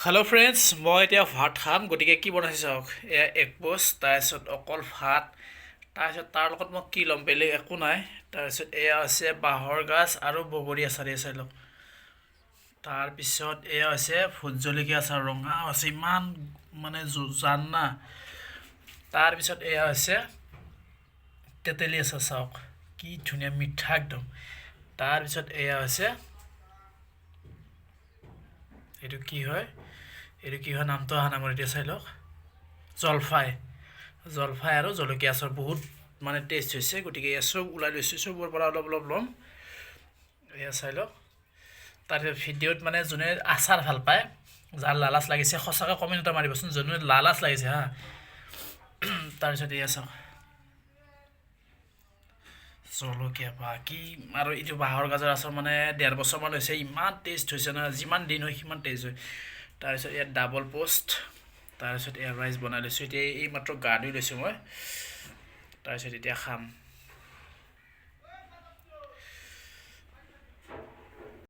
Hello' friends, মই এতিয়া ভাত খাম। গতিকে কি বনাইছে চাওক, এয়া এক পোষ্ট, তাৰপিছত অকল ভাত, তাৰপিছত তাৰ লগত মই কি ল'ম, বেলেগ একো নাই। তাৰপিছত এয়া হৈছে বাঁহৰ গাজ আৰু বগৰী আচাৰ, এই চাই লওক। তাৰপিছত এয়া হৈছে ভোট জলকীয়া আচাৰ, ৰঙা আছে, ইমান মানে জান না। তাৰপিছত এয়া হৈছে তেতেলী আচাৰ, চাওক কি ধুনীয়া মিঠা একদম। তাৰপিছত এয়া হৈছে এইটো কি হয়, নামটো অহা নাই মোৰ, এতিয়া চাই লওক। জলফাই, আৰু জলকীয়া আচাৰ বহুত মানে টেষ্ট হৈছে। গতিকে এয়া চব ওলাই লৈছোঁ, চবৰ পৰা অলপ অলপ ল'ম। এয়া চাই লওক। তাৰপিছত ভিডিঅ'ত মানে যোনে আচাৰ ভাল পায়, যাৰ লালাচ লাগিছে, সঁচাকৈ কমেণ্ট এটা মাৰিবচোন যোনে লালাচ লাগিছে হা। তাৰপিছত এয়া চাওক, জলকীয়া বা কি, আৰু এইটো বাঁহৰ গাজৰ আচাৰ মানে 1.5 বছৰমান হৈছে, ইমান টেষ্ট হৈছে নহয়, যিমান দিন হয় সিমান টেষ্ট হয়। তাৰপিছত ইয়াত ডাবল পোষ্ট, তাৰপিছত এয়া ৰাইচ বনাই লৈছোঁ। এতিয়া এই মাত্ৰ গা ধুই লৈছোঁ মই, তাৰপিছত এতিয়া খাম।